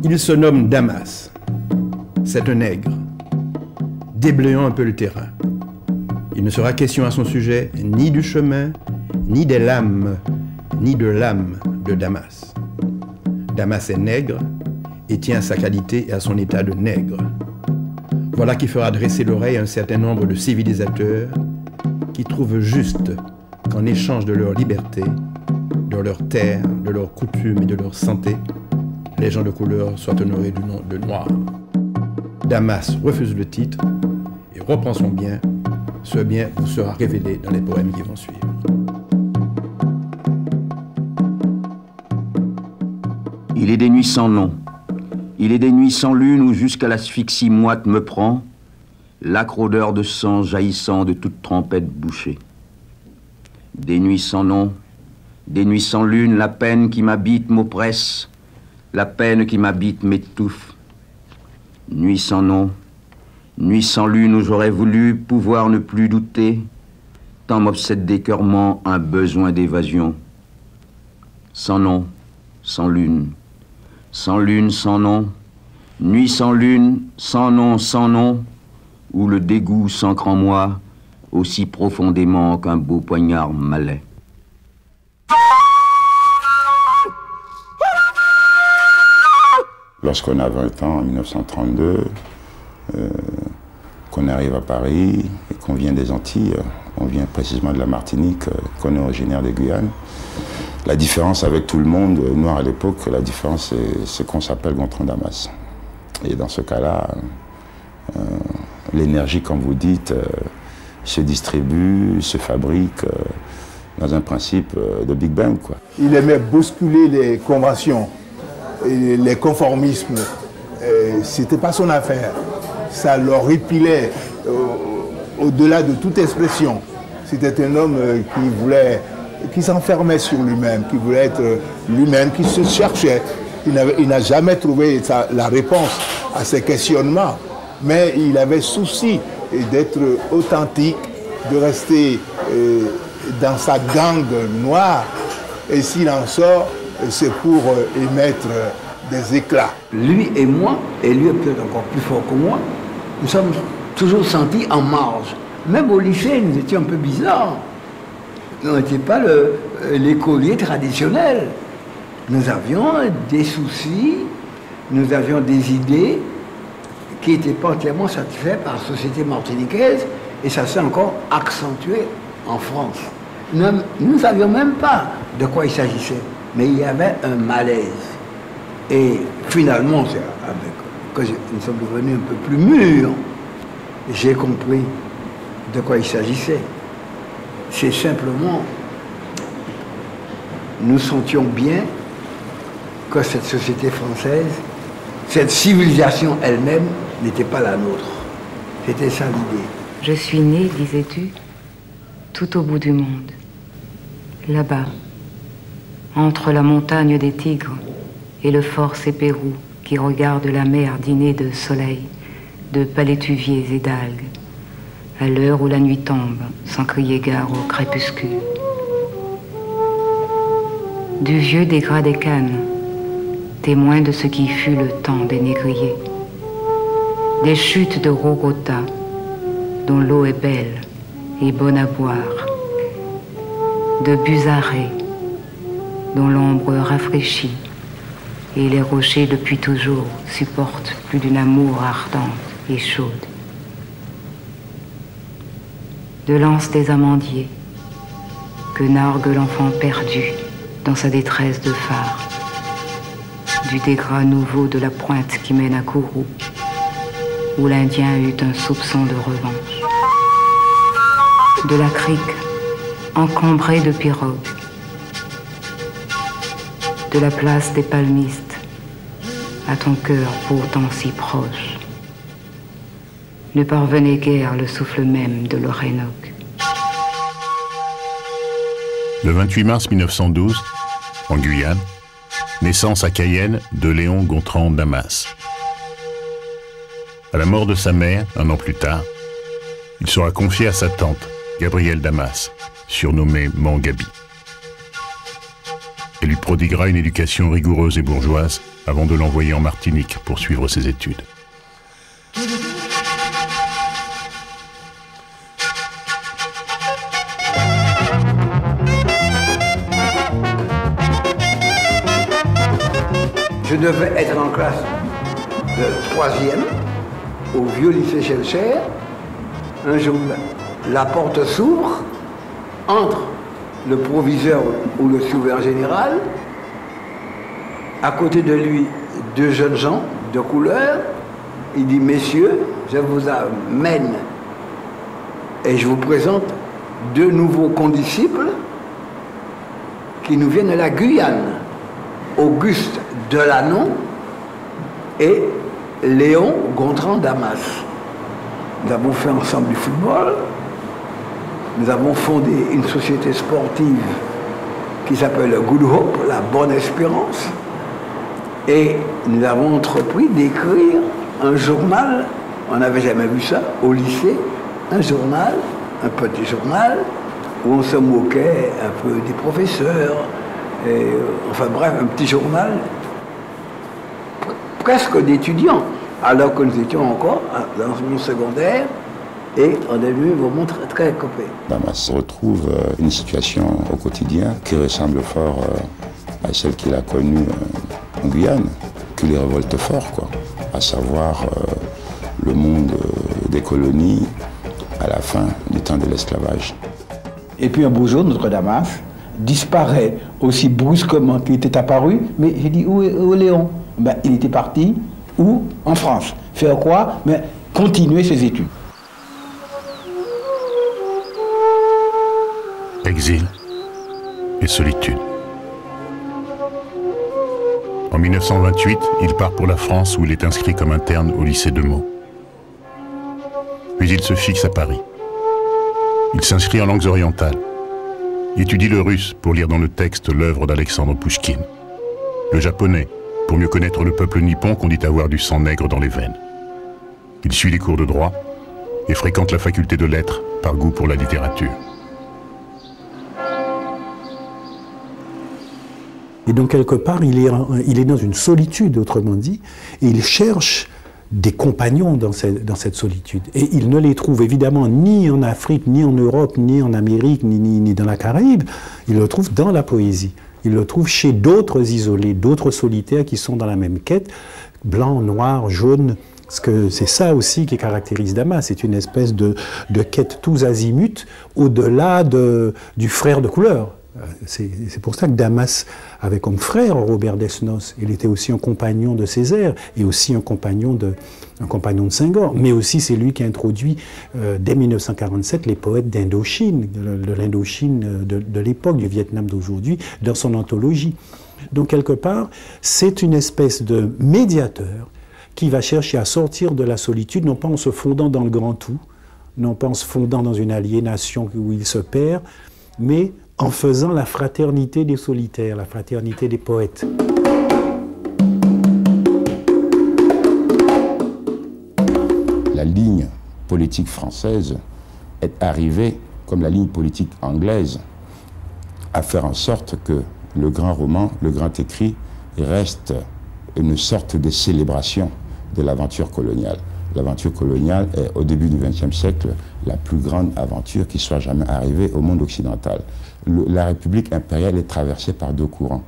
Il se nomme Damas. C'est un nègre, déblayant un peu le terrain. Il ne sera question à son sujet ni du chemin, ni des lames, ni de l'âme de Damas. Damas est nègre et tient à sa qualité et à son état de nègre. Voilà qui fera dresser l'oreille à un certain nombre de civilisateurs qui trouvent juste qu'en échange de leur liberté, de leur terre, de leurs coutumes et de leur santé, les gens de couleur soient honorés du nom de noirs. Damas refuse le titre et reprend son bien. Ce bien vous sera révélé dans les poèmes qui vont suivre. Il est des nuits sans nom, il est des nuits sans lune où jusqu'à l'asphyxie moite me prend l'âcre odeur de sang jaillissant de toute trempette bouchée. Des nuits sans nom, des nuits sans lune, la peine qui m'habite m'oppresse, la peine qui m'habite m'étouffe. Nuit sans nom, nuit sans lune où j'aurais voulu pouvoir ne plus douter, tant m'obsède d'écœurement un besoin d'évasion. Sans nom, sans lune, sans lune, sans nom, nuit sans lune, sans nom, où le dégoût s'ancre en moi aussi profondément qu'un beau poignard malais. Lorsqu'on a 20 ans, en 1932, qu'on arrive à Paris et qu'on vient des Antilles, on vient précisément de la Martinique, qu'on est originaire de Guyane. La différence avec tout le monde noir à l'époque, la différence c'est qu'on s'appelle Gontran Damas. Et dans ce cas-là, l'énergie, comme vous dites, se distribue, se fabrique dans un principe de Big Bang, quoi. Il aimait bousculer les conventions et les conformismes. C'était pas son affaire. Ça l'horripilait au-delà de toute expression. C'était un homme qui s'enfermait sur lui-même, qui voulait être lui-même, qui se cherchait. Il n'a jamais trouvé la réponse à ses questionnements, mais il avait souci d'être authentique, de rester dans sa gangue noire, et s'il en sort, c'est pour émettre des éclats. Lui et moi, et lui est peut-être encore plus fort que moi, nous sommes toujours sentis en marge. Même au lycée, nous étions un peu bizarres. Nous n'étions pas l'écolier traditionnel. Nous avions des soucis, nous avions des idées qui n'étaient pas entièrement satisfaites par la société martiniquaise, et ça s'est encore accentué en France. Nous ne savions même pas de quoi il s'agissait, mais il y avait un malaise. Et finalement, quand nous sommes devenus un peu plus mûrs, j'ai compris de quoi il s'agissait. C'est simplement, nous sentions bien que cette société française, cette civilisation elle-même, n'était pas la nôtre. C'était ça l'idée. Je suis né, disais-tu, tout au bout du monde, là-bas, entre la montagne des tigres et le fort Sépérou qui regarde la mer dîner de soleil, de palétuviers et d'algues, à l'heure où la nuit tombe, sans crier gare au crépuscule. Du vieux dégradé Cannes, témoin de ce qui fut le temps des négriers, des chutes de Rogota, dont l'eau est belle et bonne à boire, de Buzaré, dont l'ombre rafraîchit, et les rochers depuis toujours supportent plus d'une amour ardente et chaude. De l'anse des amandiers, que nargue l'enfant perdu dans sa détresse de phare, du dégras nouveau de la pointe qui mène à Kourou, où l'Indien eut un soupçon de revanche. De la crique encombrée de pirogues, de la place des palmistes, à ton cœur pourtant si proche, ne parvenait guère le souffle même de l'Orénoque. Le 28 mars 1912, en Guyane, naissance à Cayenne de Léon Gontran Damas. À la mort de sa mère, un an plus tard, il sera confié à sa tante, Gabrielle Damas, surnommée Mangabi. Elle lui prodiguera une éducation rigoureuse et bourgeoise avant de l'envoyer en Martinique pour suivre ses études. Je devais être en classe de 3e au vieux lycée Schellcher. Un jour, la porte s'ouvre, entre le proviseur ou le surveillant général, à côté de lui, 2 jeunes gens de couleur. Il dit, messieurs, je vous amène et je vous présente 2 nouveaux condisciples qui nous viennent de la Guyane, Auguste Delanon et Léon Gontran Damas. Nous avons fait ensemble du football, nous avons fondé une société sportive qui s'appelle Good Hope, la Bonne Espérance, et nous avons entrepris d'écrire un journal, on n'avait jamais vu ça, au lycée, un journal, un petit journal, où on se moquait un peu des professeurs, et, enfin bref, un petit journal presque d'étudiants, alors que nous étions encore dans l'enseignement secondaire, et on est devenu vraiment très copains. Damas retrouve une situation au quotidien qui ressemble fort à celle qu'il a connue en Guyane, qui les révolte fort, quoi. À savoir le monde des colonies à la fin du temps de l'esclavage. Et puis un beau jour, notre Damas disparaît aussi brusquement qu'il était apparu, mais j'ai dit, où est Léon? Ben, il était parti, où? En France. Faire quoi? Mais continuer ses études. Exil et solitude. En 1928, il part pour la France où il est inscrit comme interne au lycée de Meaux. Puis il se fixe à Paris. Il s'inscrit en langues orientales. Il étudie le russe pour lire dans le texte l'œuvre d'Alexandre Pouchkine. Le japonais pour mieux connaître le peuple nippon qu'on dit avoir du sang nègre dans les veines. Il suit les cours de droit et fréquente la faculté de lettres par goût pour la littérature. Et donc, quelque part, il est dans une solitude, autrement dit, et il cherche des compagnons dans cette solitude. Et il ne les trouve évidemment ni en Afrique, ni en Europe, ni en Amérique, ni dans la Caraïbe. Il le trouve dans la poésie. Il le trouve chez d'autres isolés, d'autres solitaires qui sont dans la même quête, blanc, noir, jaune. Parce que c'est ça aussi qui caractérise Damas. C'est une espèce de quête tous azimuts, au-delà du frère de couleur. C'est pour ça que Damas avait comme frère Robert Desnos. Il était aussi un compagnon de Césaire et aussi un compagnon de Senghor. Mais aussi c'est lui qui a introduit dès 1947 les poètes d'Indochine, de l'Indochine de l'époque, du Vietnam d'aujourd'hui, dans son anthologie. Donc quelque part, c'est une espèce de médiateur qui va chercher à sortir de la solitude, non pas en se fondant dans le grand tout, non pas en se fondant dans une aliénation où il se perd, mais en faisant la fraternité des solitaires, la fraternité des poètes. La ligne politique française est arrivée, comme la ligne politique anglaise, à faire en sorte que le grand roman, le grand écrit, reste une sorte de célébration de l'aventure coloniale. L'aventure coloniale est, au début du XXe siècle, la plus grande aventure qui soit jamais arrivée au monde occidental. La République impériale est traversée par 2 courants.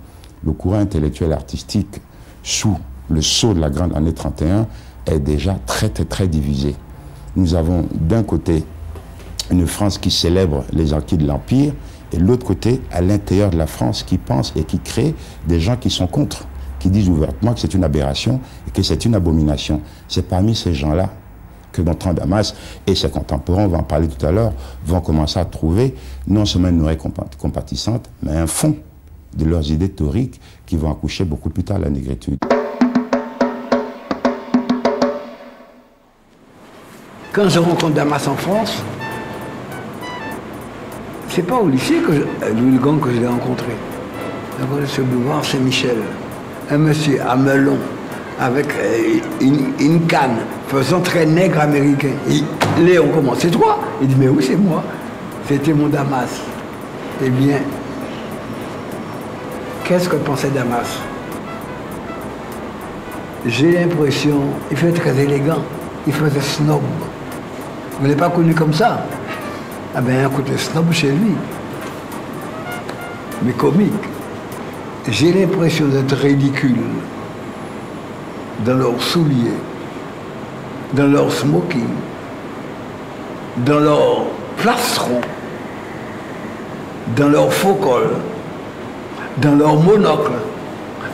Le courant intellectuel artistique, sous le sceau de la grande année 31, est déjà très divisé. Nous avons d'un côté une France qui célèbre les acquis de l'Empire, et de l'autre côté, à l'intérieur de la France, qui pense et qui crée des gens qui sont contre, qui disent ouvertement que c'est une aberration et que c'est une abomination. C'est parmi ces gens-là que Gontran Damas et ses contemporains, on va en parler tout à l'heure, vont commencer à trouver non seulement une oreille compatissante, mais un fond de leurs idées théoriques qui vont accoucher beaucoup plus tard la négritude. Quand je rencontre Damas en France, c'est pas au lycée Louis Le Grand que je l'ai rencontré. Sur le boulevard Saint-Michel. Un monsieur à melon, avec une canne, faisant très nègre américain. Léon, comment? C'est toi? Il dit, mais oui, c'est moi. C'était mon Damas. Eh bien, qu'est-ce que pensait Damas? J'ai l'impression, il fait très élégant, il faisait snob. Vous ne l'avez pas connu comme ça? Ah ben, un côté snob chez lui, mais comique. J'ai l'impression d'être ridicule dans leurs souliers, dans leur smoking, dans leurs plastrons, dans leur faux col, dans leur monocle,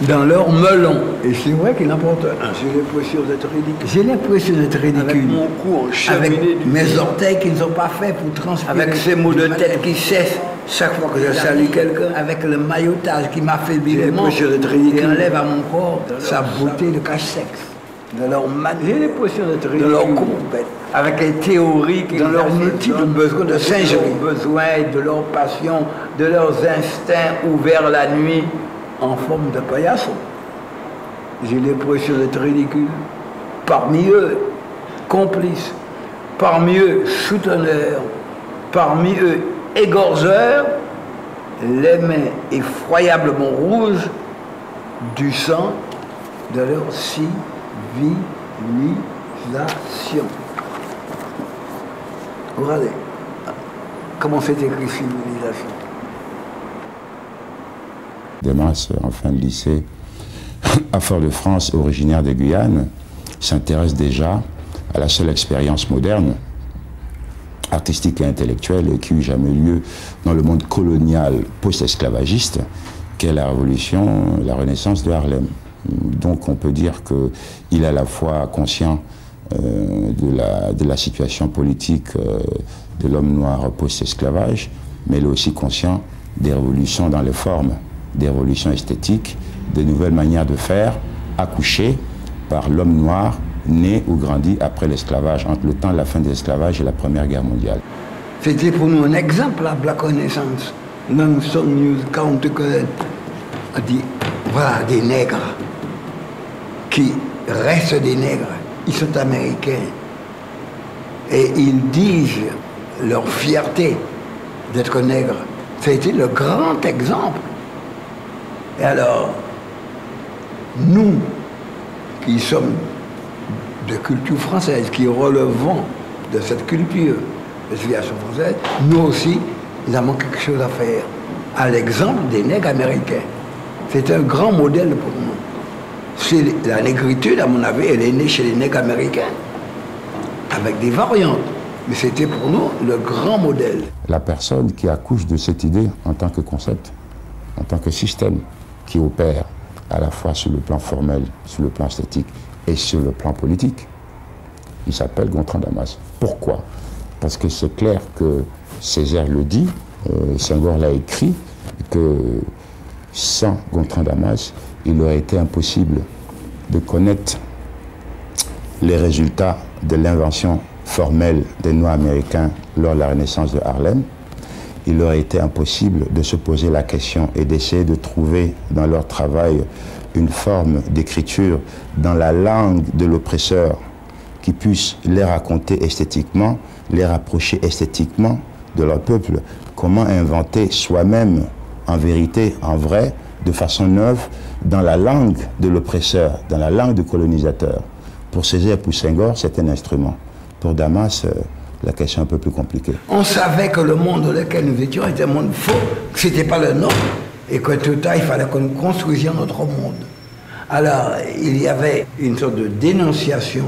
dans leur melon. Et c'est vrai qu'il n'importe un. J'ai l'impression d'être ridicule. J'ai l'impression d'être ridicule. Avec mon cou encheminé, avec mes orteils qui ne sont pas faits pour transpirer. Avec ces maux de tête qui cessent chaque fois que je salue quelqu'un. Avec le maillotage qui m'affaiblit les manches et enlève à mon corps sa beauté de cache-sexe. De leur j'ai l'impression d'être ridicule. De leur compète. Avec les théories qui dans leurs multiples besoins de singerie. De leur passion, de leurs instincts ouverts la nuit en forme de paillasson. J'ai l'impression d'être ridicule. Parmi eux, complices. Parmi eux, souteneurs. Parmi eux, égorgeurs. Les mains effroyablement rouges du sang de leur civilisation. Regardez comment c'est écrit civilisation. Damas, en fin de lycée, à Fort-de-France, originaire de Guyane, s'intéresse déjà à la seule expérience moderne, artistique et intellectuelle qui eut jamais lieu dans le monde colonial post-esclavagiste, qu'est la révolution, la renaissance de Harlem. Donc on peut dire qu'il est à la fois conscient de la situation politique de l'homme noir post-esclavage, mais il est aussi conscient des révolutions dans les formes, des révolutions esthétiques, de nouvelles manières de faire, accouchées par l'homme noir né ou grandi après l'esclavage, entre le temps de la fin de l'esclavage et la Première Guerre mondiale. C'était pour nous un exemple à la connaissance. Non-Song News County a dit, voilà des nègres qui restent des nègres. Ils sont américains. Et ils disent leur fierté d'être nègres. Ça a été le grand exemple. Et alors, nous, qui sommes de culture française, qui relevons de cette culture de civilisation française, nous aussi, nous avons quelque chose à faire. À l'exemple des nègres américains. C'est un grand modèle pour nous. La négritude, à mon avis, elle est née chez les nègres américains, avec des variantes. Mais c'était pour nous le grand modèle. La personne qui accouche de cette idée en tant que concept, en tant que système qui opère à la fois sur le plan formel, sur le plan esthétique et sur le plan politique, il s'appelle Gontran Damas. Pourquoi? Parce que c'est clair que Césaire le dit, Senghor l'a écrit, que sans Gontran Damas, il aurait été impossible de connaître les résultats de l'invention formelle des Noirs américains lors de la Renaissance de Harlem. Il aurait été impossible de se poser la question et d'essayer de trouver dans leur travail une forme d'écriture dans la langue de l'oppresseur qui puisse les raconter esthétiquement, les rapprocher esthétiquement de leur peuple. Comment inventer soi-même, en vérité, en vrai, de façon neuve, dans la langue de l'oppresseur, dans la langue du colonisateur. Pour Césaire et pour Senghor, c'est un instrument. Pour Damas, la question est un peu plus compliquée. On savait que le monde dans lequel nous étions était un monde faux, que ce n'était pas le nôtre, et que tout à il fallait que nous construisions notre monde. Alors, il y avait une sorte de dénonciation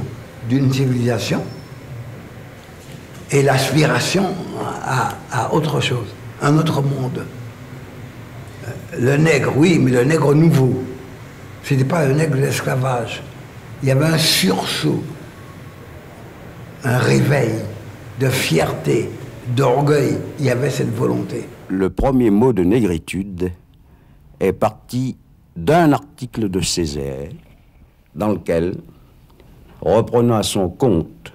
d'une civilisation et l'aspiration à autre chose, un autre monde. Le nègre, oui, mais le nègre nouveau. Ce n'était pas le nègre de l'esclavage. Il y avait un sursaut, un réveil de fierté, d'orgueil. Il y avait cette volonté. Le premier mot de négritude est parti d'un article de Césaire dans lequel, reprenant à son compte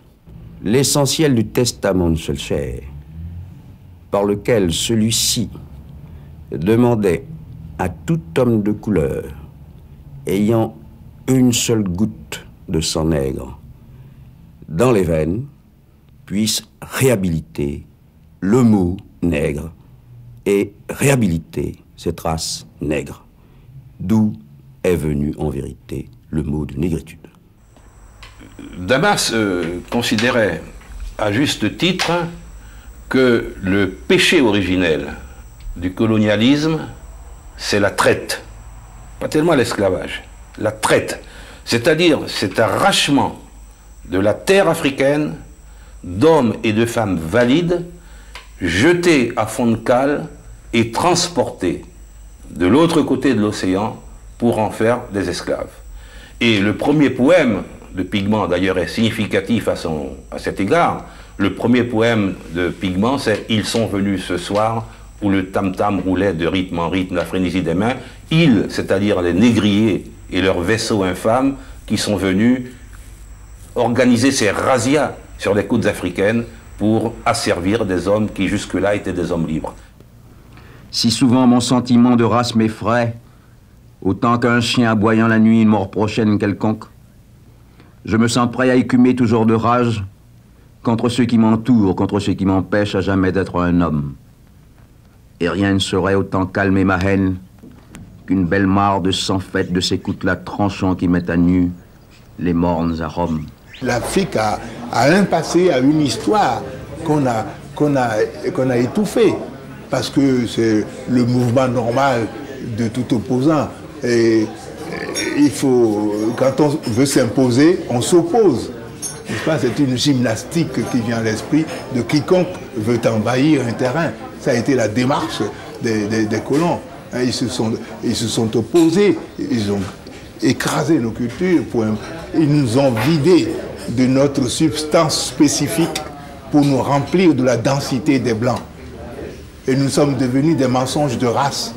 l'essentiel du testament de Schœlcher, par lequel celui-ci demandait à tout homme de couleur ayant une seule goutte de sang nègre dans les veines puisse réhabiliter le mot nègre et réhabiliter cette race nègre, d'où est venu en vérité le mot de négritude. Damas considérait à juste titre que le péché originel du colonialisme, c'est la traite. Pas tellement l'esclavage, la traite. C'est-à-dire cet arrachement de la terre africaine d'hommes et de femmes valides, jetés à fond de cale et transportés de l'autre côté de l'océan pour en faire des esclaves. Et le premier poème de Pigment, d'ailleurs, est significatif à cet égard. Le premier poème de Pigment, c'est « Ils sont venus ce soir où le tam-tam roulait de rythme en rythme la frénésie des mains. Ils, c'est-à-dire les négriers et leurs vaisseaux infâmes, qui sont venus organiser ces razzias sur les côtes africaines pour asservir des hommes qui jusque-là étaient des hommes libres. » Si souvent mon sentiment de race m'effraie, autant qu'un chien aboyant la nuit une mort prochaine quelconque, je me sens prêt à écumer toujours de rage contre ceux qui m'entourent, contre ceux qui m'empêchent à jamais d'être un homme. Et rien ne saurait autant calmer ma haine qu'une belle mare de sang faite de ces coutelas tranchants qui mettent à nu les mornes à Rome. L'Afrique a un passé, a une histoire qu'on a étouffée, parce que c'est le mouvement normal de tout opposant. Et il faut, quand on veut s'imposer, on s'oppose. C'est une gymnastique qui vient à l'esprit de quiconque veut envahir un terrain. Ça a été la démarche des colons. Ils se sont opposés, ils ont écrasé nos cultures, ils nous ont vidés de notre substance spécifique pour nous remplir de la densité des Blancs. Et nous sommes devenus des mensonges de race,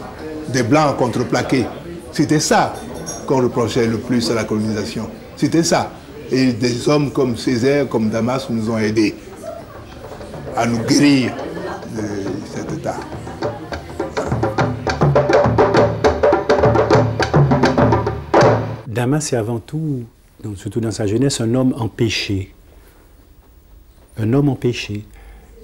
des Blancs contreplaqués. C'était ça qu'on reprochait le plus à la colonisation. C'était ça. Et des hommes comme Césaire, comme Damas nous ont aidés à nous guérir de cet état. Damas est avant tout, surtout dans sa jeunesse, un homme empêché. Un homme empêché.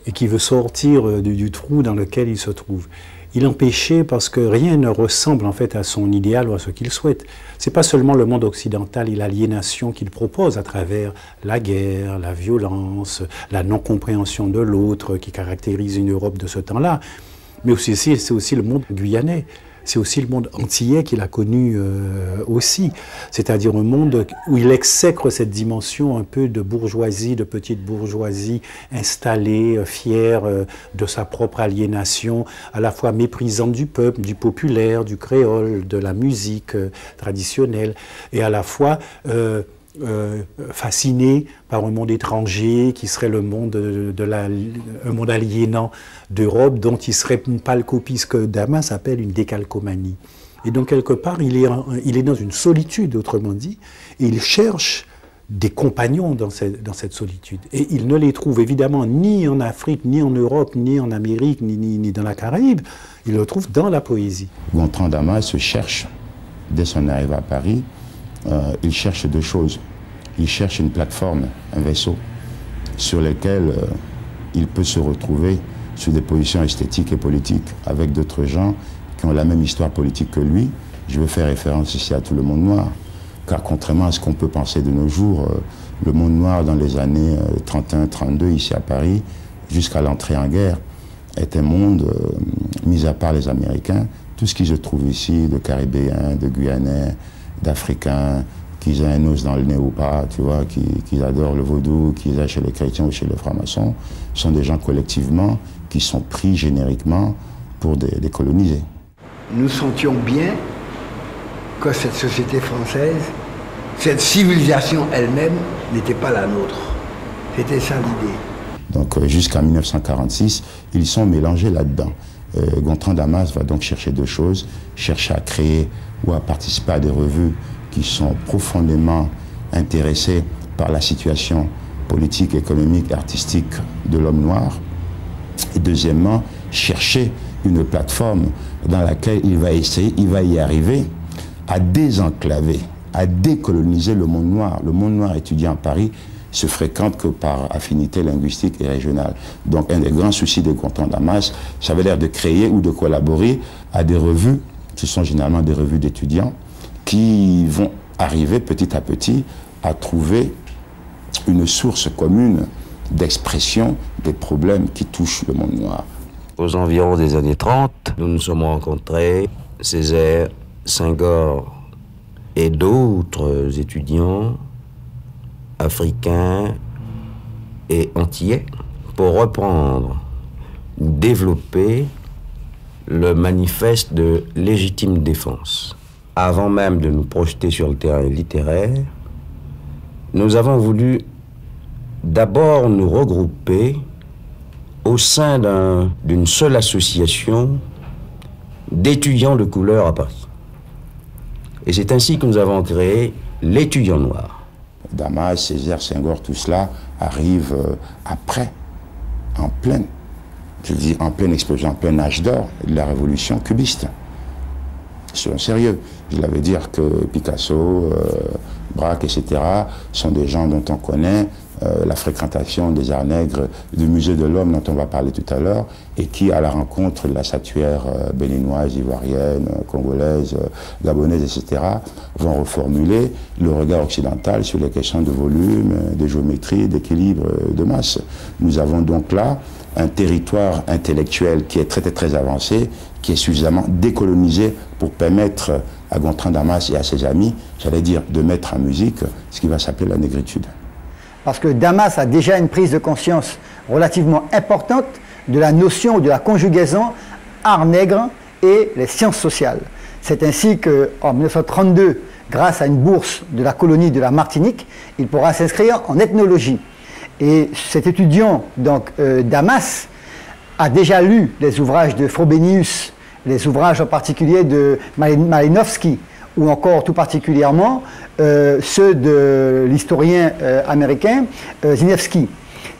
Et qui veut sortir du trou dans lequel il se trouve. Il est empêché parce que rien ne ressemble en fait à son idéal ou à ce qu'il souhaite. C'est pas seulement le monde occidental et l'aliénation qu'il propose à travers la guerre, la violence, la non-compréhension de l'autre qui caractérise une Europe de ce temps-là, mais c'est aussi le monde guyanais. C'est aussi le monde antillais qu'il a connu aussi, c'est-à-dire un monde où il exècre cette dimension un peu de bourgeoisie, de petite bourgeoisie installée, fière de sa propre aliénation, à la fois méprisante du peuple, du populaire, du créole, de la musique traditionnelle, et à la fois fasciné par un monde étranger qui serait le monde un monde aliénant d'Europe, dont il serait pas le copie, ce que Damas appelle une décalcomanie. Et donc quelque part, il est dans une solitude, autrement dit, et il cherche des compagnons dans cette solitude. Et il ne les trouve évidemment ni en Afrique, ni en Europe, ni en Amérique, ni dans la Caraïbe. Il le trouve dans la poésie. Gontran Damas se cherche, dès son arrivée à Paris, il cherche deux choses. Il cherche une plateforme, un vaisseau, sur lequel il peut se retrouver sur des positions esthétiques et politiques avec d'autres gens qui ont la même histoire politique que lui. Je veux faire référence ici à tout le monde noir, car contrairement à ce qu'on peut penser de nos jours, le monde noir dans les années 31-32 ici à Paris, jusqu'à l'entrée en guerre, est un monde, mis à part les Américains, tout ce qui se trouve ici, de Caribéens, de Guyanais, d'Africains, qu'ils aient un os dans le nez ou pas, tu vois, qu'ils adorent le vaudou, qu'ils aillent chez les chrétiens ou chez les francs-maçons, sont des gens collectivement qui sont pris génériquement pour des colonisés. Nous sentions bien que cette société française, cette civilisation elle-même n'était pas la nôtre. C'était ça l'idée. Donc jusqu'en 1946, ils sont mélangés là-dedans. Gontran Damas va donc chercher deux choses, chercher à créer ou à participer à des revues qui sont profondément intéressés par la situation politique, économique, artistique de l'homme noir. Et deuxièmement, chercher une plateforme dans laquelle il va essayer, il va y arriver à désenclaver, à décoloniser le monde noir. Le monde noir étudié en Paris se fréquente que par affinité linguistique et régionale. Donc un des grands soucis de Gontran Damas, ça avait l'air de créer ou de collaborer à des revues, ce sont généralement des revues d'étudiants, qui vont arriver petit à petit à trouver une source commune d'expression des problèmes qui touchent le monde noir. Aux environs des années 30, nous nous sommes rencontrés, Césaire, Senghor et d'autres étudiants africains et antillais pour reprendre ou développer le manifeste de légitime défense. Avant même de nous projeter sur le terrain littéraire, nous avons voulu d'abord nous regrouper au sein d'une seule association d'étudiants de couleur à Paris. Et c'est ainsi que nous avons créé l'étudiant noir. Damas, Césaire, Senghor, tout cela arrive après, en pleine explosion, en plein âge d'or de la révolution cubiste. Soyons sérieux. Je l'avais dire que Picasso, Braque, etc. sont des gens dont on connaît la fréquentation des arts nègres du musée de l'homme dont on va parler tout à l'heure et qui, à la rencontre de la statuaire béninoise, ivoirienne, congolaise, gabonaise, etc., vont reformuler le regard occidental sur les questions de volume, de géométrie, d'équilibre, de masse. Nous avons donc là un territoire intellectuel qui est très très avancé, qui est suffisamment décolonisé pour permettre à Gontran Damas et à ses amis, j'allais dire, de mettre en musique ce qui va s'appeler la négritude. Parce que Damas a déjà une prise de conscience relativement importante de la notion ou de la conjugaison art nègre et les sciences sociales. C'est ainsi qu'en 1932, grâce à une bourse de la colonie de la Martinique, il pourra s'inscrire en ethnologie. Et cet étudiant, donc Damas, a déjà lu les ouvrages de Frobenius, les ouvrages en particulier de Malinowski, ou encore tout particulièrement ceux de l'historien américain Zinewski.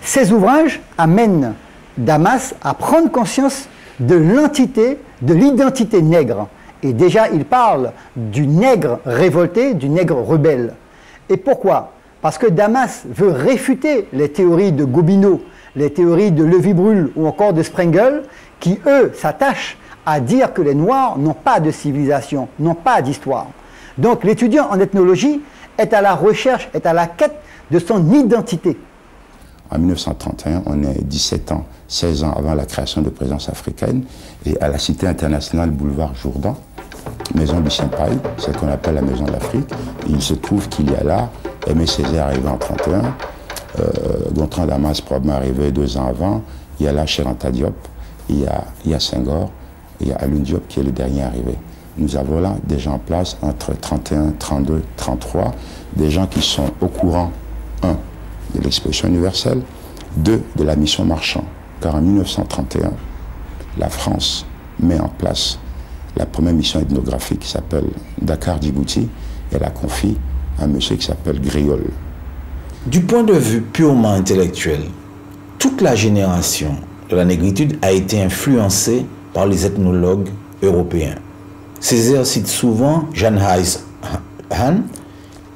Ces ouvrages amènent Damas à prendre conscience de l'entité, de l'identité nègre. Et déjà, il parle du nègre révolté, du nègre rebelle. Et pourquoi? Parce que Damas veut réfuter les théories de Gobineau, les théories de Levi-Bruhl ou encore de Sprengel, qui, eux, s'attachent à dire que les Noirs n'ont pas de civilisation, n'ont pas d'histoire. Donc l'étudiant en ethnologie est à la recherche, est à la quête de son identité. En 1931, on est 17 ans, 16 ans avant la création de Présence africaine, et à la Cité internationale boulevard Jourdan, maison Lucien Paille, c'est ce qu'on appelle la maison de l'Afrique. Il se trouve qu'il y a là, Aimé Césaire arrivé en 1931, Gontran Damas probablement arrivé 2 ans avant, il y a là Cheikh Anta Diop, il y a Senghor, il y a Alioune Diop qui est le dernier arrivé. Nous avons là des gens en place entre 31, 32, 33, des gens qui sont au courant, 1, de l'exposition universelle, 2, de la mission Marchand. Car en 1931, la France met en place la première mission ethnographique qui s'appelle Dakar-Djibouti, et elle la confie à un monsieur qui s'appelle Griol. Du point de vue purement intellectuel, toute la génération de la négritude a été influencée par les ethnologues européens. Césaire cite souvent Jan Hayes Hahn,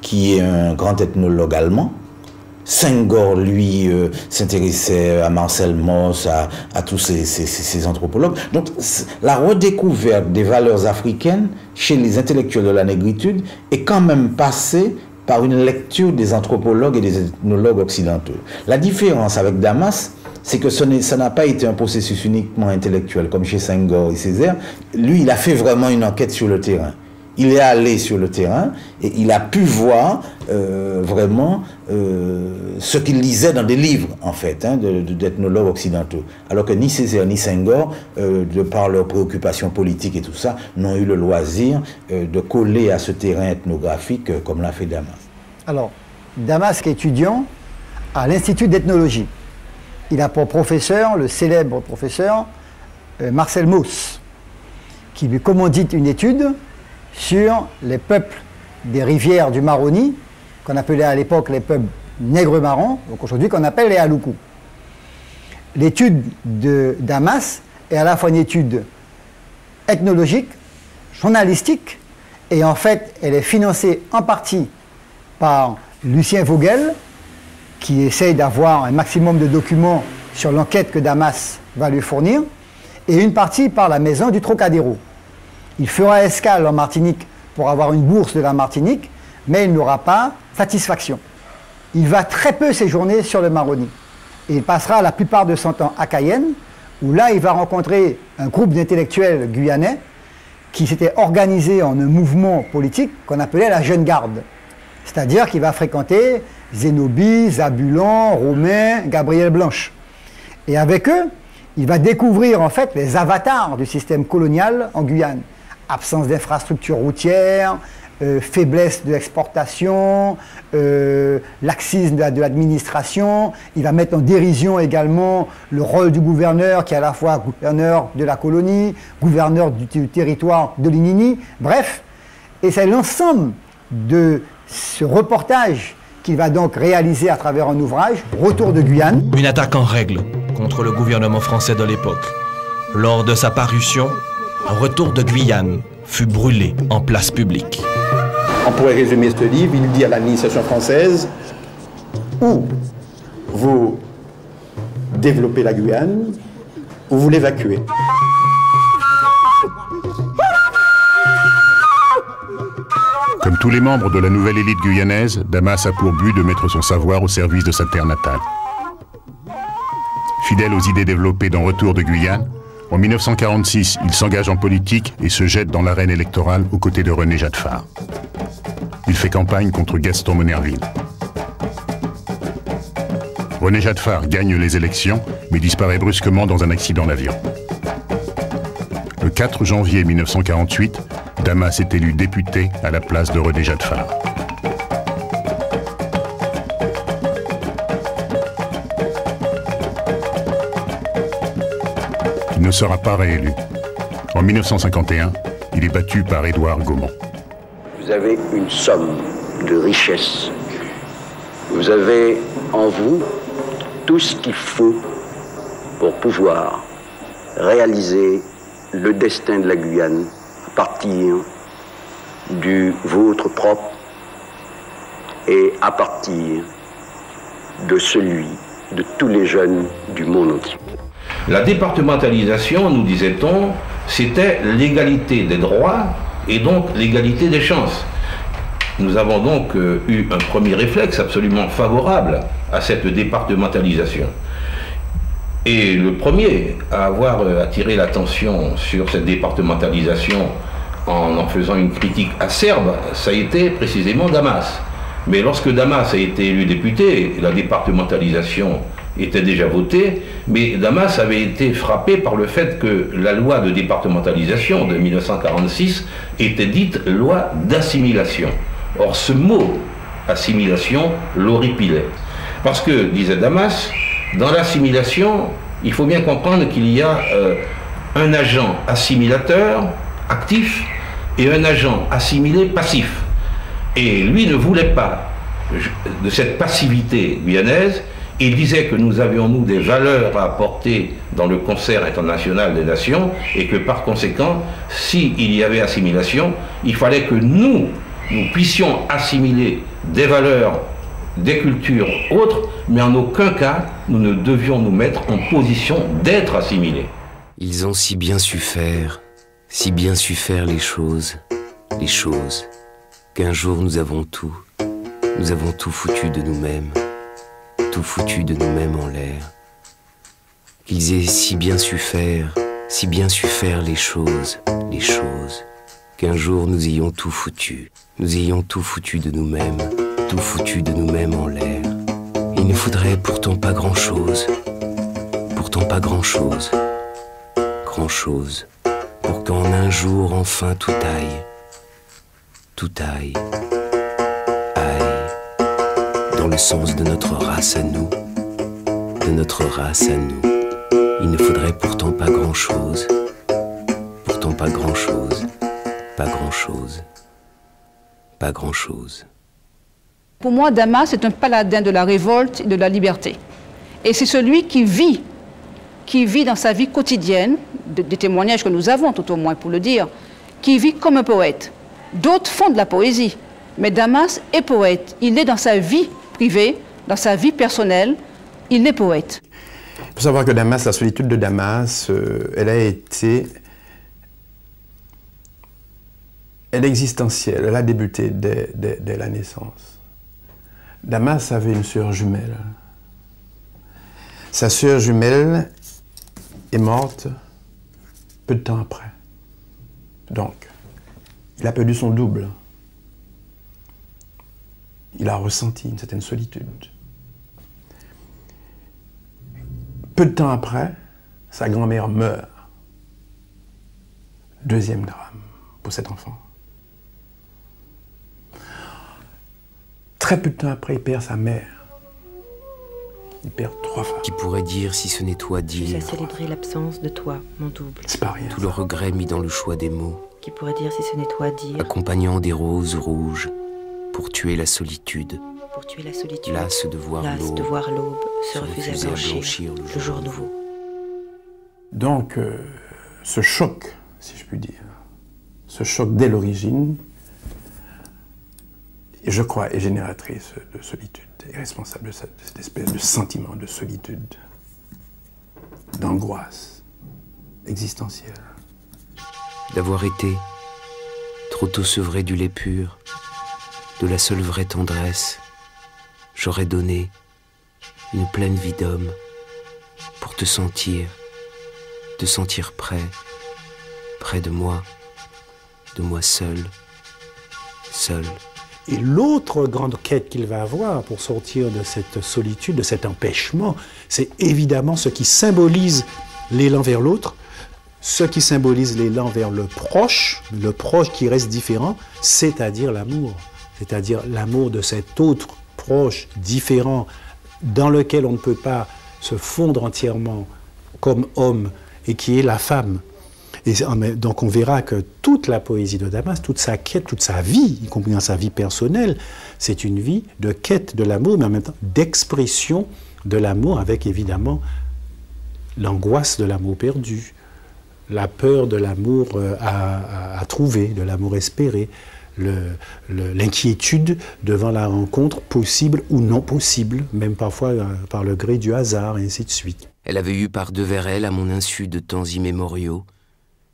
qui est un grand ethnologue allemand. Senghor, lui, s'intéressait à Marcel Mauss, à tous ces anthropologues. Donc, la redécouverte des valeurs africaines chez les intellectuels de la négritude est quand même passée par une lecture des anthropologues et des ethnologues occidentaux. La différence avec Damas, c'est que ça n'a pas été un processus uniquement intellectuel, comme chez Senghor et Césaire. Lui, il a fait vraiment une enquête sur le terrain. Il est allé sur le terrain et il a pu voir vraiment ce qu'il lisait dans des livres, en fait, d'ethnologues occidentaux. Alors que ni Césaire ni Senghor, de par leurs préoccupations politiques et tout ça, n'ont eu le loisir de coller à ce terrain ethnographique comme l'a fait Damas. Alors, Damas est étudiant à l'Institut d'ethnologie. Il a pour professeur le célèbre professeur Marcel Mauss, qui lui commandite une étude sur les peuples des rivières du Maroni, qu'on appelait à l'époque les peuples nègres marrons, donc aujourd'hui qu'on appelle les Aloukou. L'étude de Damas est à la fois une étude ethnologique, journalistique, et en fait elle est financée en partie par Lucien Vogel, qui essaye d'avoir un maximum de documents sur l'enquête que Damas va lui fournir, et une partie par la maison du Trocadéro. Il fera escale en Martinique pour avoir une bourse de la Martinique, mais il n'aura pas satisfaction. il va très peu séjourner sur le Maroni. Et il passera la plupart de son temps à Cayenne, où là, il va rencontrer un groupe d'intellectuels guyanais qui s'était organisé en un mouvement politique qu'on appelait la Jeune Garde. C'est-à-dire qu'il va fréquenter Zénobie, Zabulan, Romain, Gabriel Blanche. Et avec eux, il va découvrir en fait les avatars du système colonial en Guyane. Absence d'infrastructures routières, faiblesse de l'exportation, laxisme de l'administration. Il va mettre en dérision également le rôle du gouverneur qui est à la fois gouverneur de la colonie, gouverneur du territoire de l'Inini, bref. Et c'est l'ensemble de ce reportage qu'il va donc réaliser à travers un ouvrage, Retour de Guyane. Une attaque en règle contre le gouvernement français de l'époque. Lors de sa parution, Retour de Guyane fut brûlé en place publique. On pourrait résumer ce livre, il dit à l'administration française, ou vous développez la Guyane, ou vous l'évacuez. Comme tous les membres de la nouvelle élite guyanaise, Damas a pour but de mettre son savoir au service de sa terre natale. Fidèle aux idées développées dans Retour de Guyane, en 1946, il s'engage en politique et se jette dans l'arène électorale aux côtés de René Jadefar. Il fait campagne contre Gaston Monnerville. René Jadefar gagne les élections, mais disparaît brusquement dans un accident d'avion. Le 4 janvier 1948, Damas est élu député à la place de René Jadefar. Il ne sera pas réélu. En 1951, il est battu par Édouard Gaumont. Vous avez une somme de richesses. Vous avez en vous tout ce qu'il faut pour pouvoir réaliser le destin de la Guyane à partir du vôtre propre et à partir de celui de tous les jeunes du monde entier. La départementalisation, nous disait-on, c'était l'égalité des droits et donc l'égalité des chances. Nous avons donc eu un premier réflexe absolument favorable à cette départementalisation. Et le premier à avoir attiré l'attention sur cette départementalisation en faisant une critique acerbe, ça a été précisément Damas. Mais lorsque Damas a été élu député, la départementalisation était déjà votée, mais Damas avait été frappé par le fait que la loi de départementalisation de 1946 était dite loi d'assimilation. Or ce mot, assimilation, l'horripilait. Parce que, disait Damas, dans l'assimilation, il faut bien comprendre qu'il y a un agent assimilateur, actif, et un agent assimilé, passif. Et lui ne voulait pas de cette passivité guyanaise. Il disait que nous avions, nous, des valeurs à apporter dans le concert international des nations et que par conséquent, s'il y avait assimilation, il fallait que nous puissions assimiler des valeurs, des cultures autres, mais en aucun cas, nous ne devions nous mettre en position d'être assimilés. Ils ont si bien su faire les choses, qu'un jour nous avons tout foutu de nous-mêmes. Tout foutu de nous-mêmes en l'air. Qu'ils aient si bien su faire les choses, qu'un jour nous ayons tout foutu de nous-mêmes, tout foutu de nous-mêmes en l'air. Il ne faudrait pourtant pas grand-chose, grand-chose, pour qu'en un jour enfin tout aille, dans le sens de notre race à nous, Il ne faudrait pourtant pas grand-chose, pas grand-chose. Pour moi, Damas est un paladin de la révolte et de la liberté. Et c'est celui qui vit dans sa vie quotidienne, des témoignages que nous avons tout au moins pour le dire, qui vit comme un poète. D'autres font de la poésie, mais Damas est poète. Il est dans sa vie privée, dans sa vie personnelle, il est poète. Il faut savoir que Damas, la solitude de Damas, elle est existentielle, elle a débuté dès la naissance. Damas avait une sœur jumelle. Sa sœur jumelle est morte peu de temps après. Donc, il a perdu son double. Il a ressenti une certaine solitude. Peu de temps après, sa grand-mère meurt. Deuxième drame pour cet enfant. Très peu de temps après, il perd sa mère. Il perd 3 femmes. Qui pourrait dire, si ce n'est toi, dire. J'ai célébré l'absence de toi, mon double. C'est pas rien. Tout le regret mis dans le choix des mots. Qui pourrait dire, si ce n'est toi, dire. Accompagnant des roses rouges pour tuer la solitude. Pour tuer la solitude. Lasse de voir l'aube se refuser à blanchir le jour nouveau. Donc, ce choc, si je puis dire, ce choc dès l'origine, je crois, est génératrice de solitude, est responsable de cette espèce de sentiment de solitude, d'angoisse existentielle. D'avoir été trop tôt sevré du lait pur, de la seule vraie tendresse, j'aurais donné une pleine vie d'homme pour te sentir près de moi seul. Et l'autre grande quête qu'il va avoir pour sortir de cette solitude, de cet empêchement, c'est évidemment ce qui symbolise l'élan vers l'autre, ce qui symbolise l'élan vers le proche qui reste différent, c'est-à-dire l'amour. C'est-à-dire l'amour de cet autre proche, différent, dans lequel on ne peut pas se fondre entièrement comme homme, et qui est la femme. Et donc on verra que toute la poésie de Damas, toute sa quête, toute sa vie, y compris dans sa vie personnelle, c'est une vie de quête de l'amour, mais en même temps d'expression de l'amour, avec évidemment l'angoisse de l'amour perdu, la peur de l'amour à trouver, de l'amour espéré, l'inquiétude devant la rencontre possible ou non possible, même parfois par le gré du hasard, et ainsi de suite. Elle avait eu par devers elle, à mon insu de temps immémoriaux,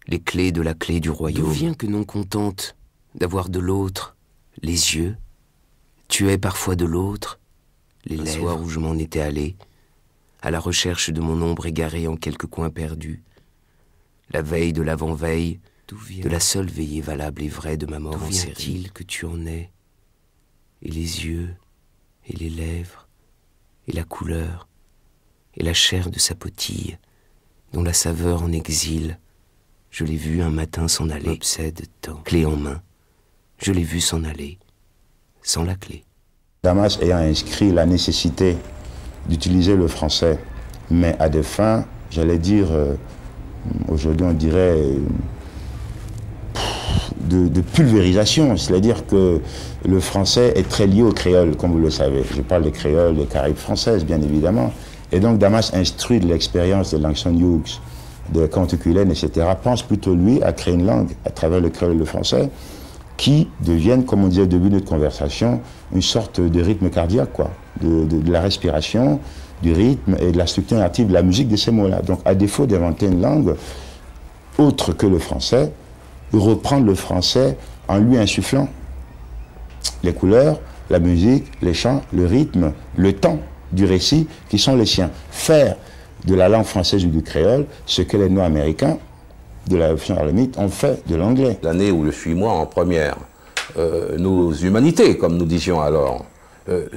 les clés de la clé du royaume. D'où vient que non contente d'avoir de l'autre les yeux, tuait parfois de l'autre les lèvres. Un soir où je m'en étais allé, à la recherche de mon ombre égarée en quelque coin perdu, la veille de l'avant-veille, de la seule veillée valable et vraie de ma mort en série. D'où vient-il que tu en es? Et les yeux, et les lèvres, et la couleur, et la chair de sa potille, dont la saveur en exil, je l'ai vu un matin s'en aller, m'obsède tant, clé en main, je l'ai vu s'en aller, sans la clé. Damas ayant inscrit la nécessité d'utiliser le français, mais à des fins, j'allais dire, aujourd'hui on dirait, de pulvérisation, c'est-à-dire que le français est très lié au créole, comme vous le savez. Je parle des créoles, des Caraïbes françaises, bien évidemment. Et donc Damas, instruit de l'expérience de Langston Hughes, de Cantuculène, etc., pense plutôt, lui, à créer une langue, à travers le créole et le français, qui deviennent, comme on disait au début de notre conversation, une sorte de rythme cardiaque, quoi, de la respiration, du rythme et de la structure narrative de la musique de ces mots-là. Donc, à défaut d'inventer une langue autre que le français, reprendre le français en lui insufflant les couleurs, la musique, les chants, le rythme, le temps du récit qui sont les siens. Faire de la langue française ou du créole ce que les Noirs américains de la révolution harlemite ont fait de l'anglais. L'année où je suis moi en première, nos humanités, comme nous disions alors,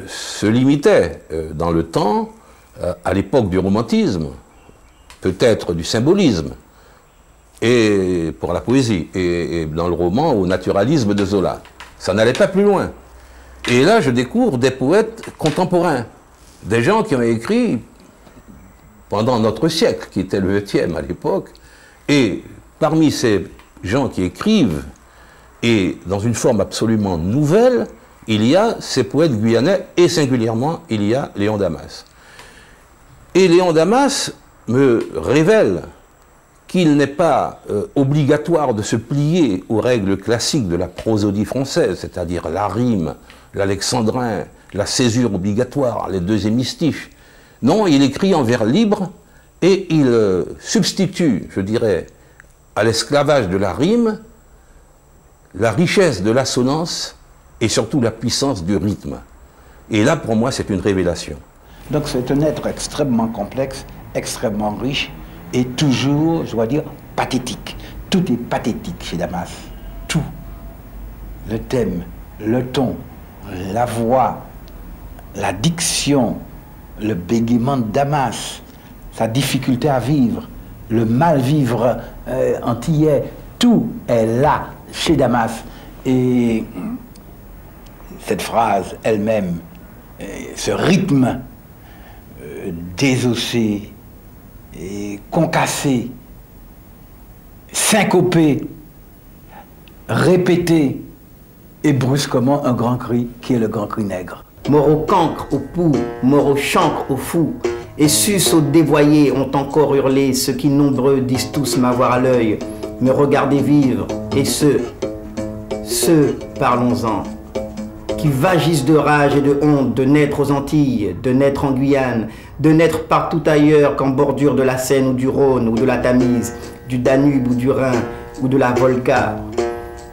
se limitaient dans le temps, à l'époque du romantisme, peut-être du symbolisme, et pour la poésie, et dans le roman au naturalisme de Zola. Ça n'allait pas plus loin. Et là, je découvre des poètes contemporains, des gens qui ont écrit pendant notre siècle, qui était le 8e à l'époque, et parmi ces gens qui écrivent, et dans une forme absolument nouvelle, il y a ces poètes guyanais, et singulièrement, il y a Léon Damas. Et Léon Damas me révèle qu'il n'est pas obligatoire de se plier aux règles classiques de la prosodie française, c'est-à-dire la rime, l'alexandrin, la césure obligatoire, les deux hémistiches. Non, il écrit en vers libre et il substitue, je dirais, à l'esclavage de la rime, la richesse de l'assonance et surtout la puissance du rythme. Et là, pour moi, c'est une révélation. Donc c'est un être extrêmement complexe, extrêmement riche et toujours, je dois dire, pathétique. Tout est pathétique chez Damas. Tout. Le thème, le ton, la voix, la diction, le bégaiement de Damas, sa difficulté à vivre, le mal-vivre antillais, tout est là chez Damas. Et cette phrase elle-même, ce rythme désossé, et concassé, syncopé, répété, et brusquement un grand cri qui est le grand cri nègre. Mort au cancre, au pou, mort au chancre, au fou, et sus aux dévoyés ont encore hurlé, ceux qui nombreux disent tous m'avoir à l'œil, me regarder vivre, et ceux, parlons-en, qui vagissent de rage et de honte de naître aux Antilles, de naître en Guyane, de naître partout ailleurs qu'en bordure de la Seine ou du Rhône ou de la Tamise, du Danube ou du Rhin ou de la Volga.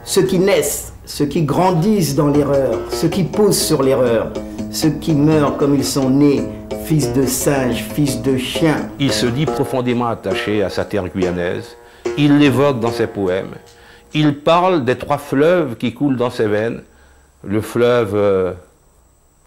Ceux qui naissent, ceux qui grandissent dans l'erreur, ceux qui posent sur l'erreur, ceux qui meurent comme ils sont nés, fils de singe, fils de chien. Il se dit profondément attaché à sa terre guyanaise, il l'évoque dans ses poèmes, il parle des 3 fleuves qui coulent dans ses veines, le fleuve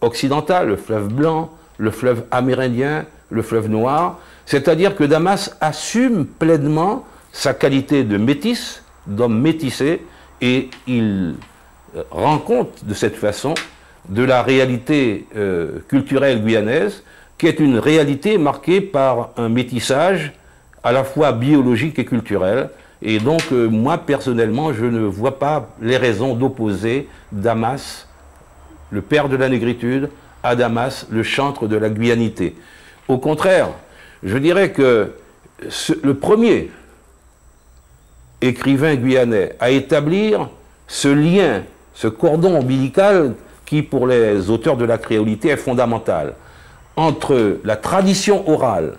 occidental, le fleuve blanc, le fleuve amérindien, le fleuve noir, c'est-à-dire que Damas assume pleinement sa qualité de métis, d'homme métissé, et il rend compte de cette façon de la réalité culturelle guyanaise, qui est une réalité marquée par un métissage à la fois biologique et culturel. Et donc, moi, personnellement, je ne vois pas les raisons d'opposer Damas, le père de la négritude, à Damas, le chantre de la guyanité. Au contraire, je dirais que le premier écrivain guyanais à établir ce lien, ce cordon ombilical qui, pour les auteurs de la créolité, est fondamental, entre la tradition orale,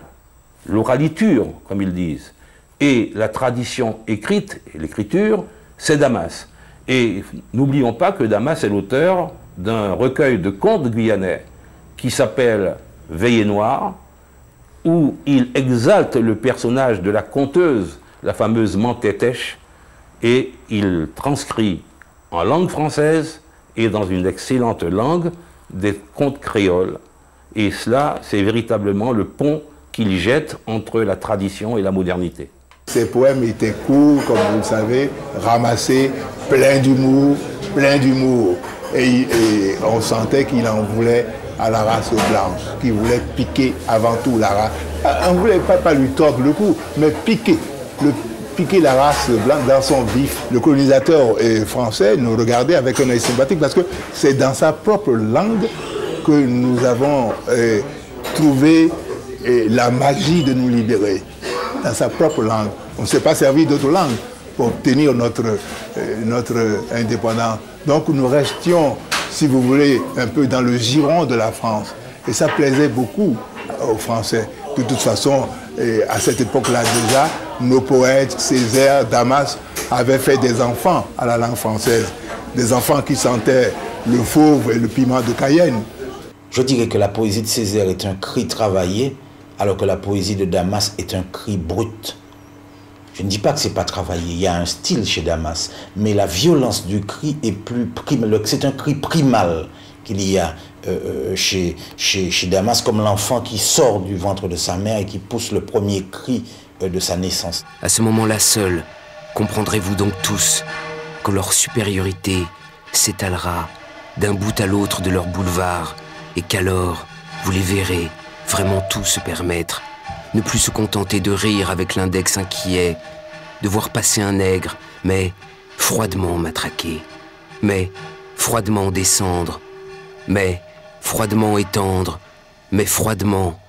l'oraliture, comme ils disent, et la tradition écrite, et l'écriture, c'est Damas. Et n'oublions pas que Damas est l'auteur d'un recueil de contes guyanais qui s'appelle Veillée Noire, où il exalte le personnage de la conteuse, la fameuse Mantétèche, et il transcrit en langue française et dans une excellente langue des contes créoles. Et cela, c'est véritablement le pont qu'il jette entre la tradition et la modernité. Ces poèmes étaient courts, comme vous le savez, ramassés, pleins d'humour, Et on sentait qu'il en voulait à la race blanche, qu'il voulait piquer avant tout la race. On ne voulait pas lui tordre le cou, mais piquer la race blanche dans son vif. Le colonisateur français nous regardait avec un œil sympathique parce que c'est dans sa propre langue que nous avons trouvé la magie de nous libérer. Dans sa propre langue. On ne s'est pas servi d'autres langues pour obtenir notre indépendance. Donc nous restions, si vous voulez, un peu dans le giron de la France. Et ça plaisait beaucoup aux Français. De toute façon, à cette époque-là déjà, nos poètes, Césaire, Damas, avaient fait des enfants à la langue française. Des enfants qui sentaient le fauve et le piment de Cayenne. Je dirais que la poésie de Césaire est un cri travaillé, alors que la poésie de Damas est un cri brut. Je ne dis pas que ce n'est pas travaillé, il y a un style chez Damas, mais la violence du cri est plus primale. C'est un cri primal qu'il y a chez Damas, comme l'enfant qui sort du ventre de sa mère et qui pousse le premier cri de sa naissance. À ce moment-là seul, comprendrez-vous donc tous que leur supériorité s'étalera d'un bout à l'autre de leur boulevard et qu'alors, vous les verrez vraiment tout se permettre, ne plus se contenter de rire avec l'index inquiet, de voir passer un nègre, mais froidement matraquer, mais froidement descendre, mais froidement étendre, mais froidement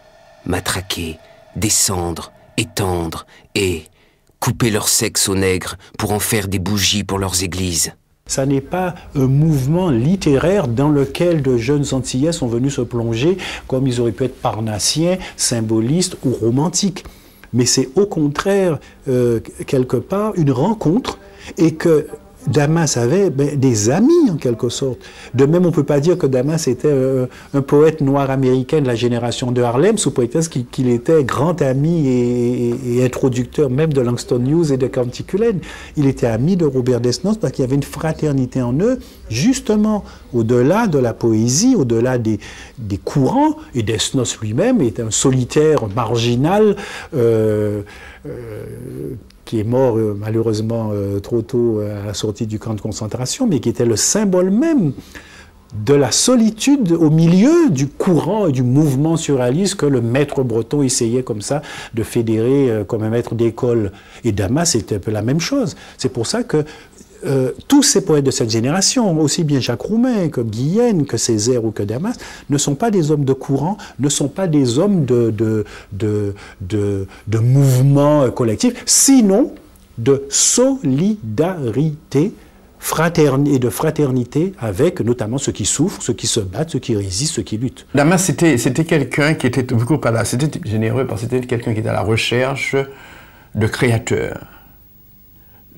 matraquer, descendre, étendre et couper leur sexe aux nègres pour en faire des bougies pour leurs églises. Ça n'est pas un mouvement littéraire dans lequel de jeunes Antillais sont venus se plonger comme ils auraient pu être parnassiens, symbolistes ou romantiques. Mais c'est au contraire, quelque part, une rencontre et que Damas avait des amis en quelque sorte. De même, on ne peut pas dire que Damas était un poète noir américain de la génération de Harlem, sous prétexte qu'il était grand ami et introducteur même de Langston Hughes et de Canticulaine. Il était ami de Robert Desnos parce qu'il y avait une fraternité en eux, justement au-delà de la poésie, au-delà des courants. Et Desnos lui-même était un solitaire marginal qui est mort malheureusement trop tôt à la sortie du camp de concentration, mais qui était le symbole même de la solitude au milieu du courant et du mouvement surréaliste que le maître breton essayait comme ça de fédérer comme un maître d'école. Et Damas, c'était un peu la même chose. C'est pour ça que tous ces poètes de cette génération, aussi bien Jacques Roumain que Guienne, que Césaire ou que Damas, ne sont pas des hommes de courant, ne sont pas des hommes de mouvement collectif, sinon de solidarité et de fraternité avec notamment ceux qui souffrent, ceux qui se battent, ceux qui résistent, ceux qui luttent. Damas, c'était quelqu'un qui était, c'était généreux parce que c'était quelqu'un qui était à la recherche de créateurs,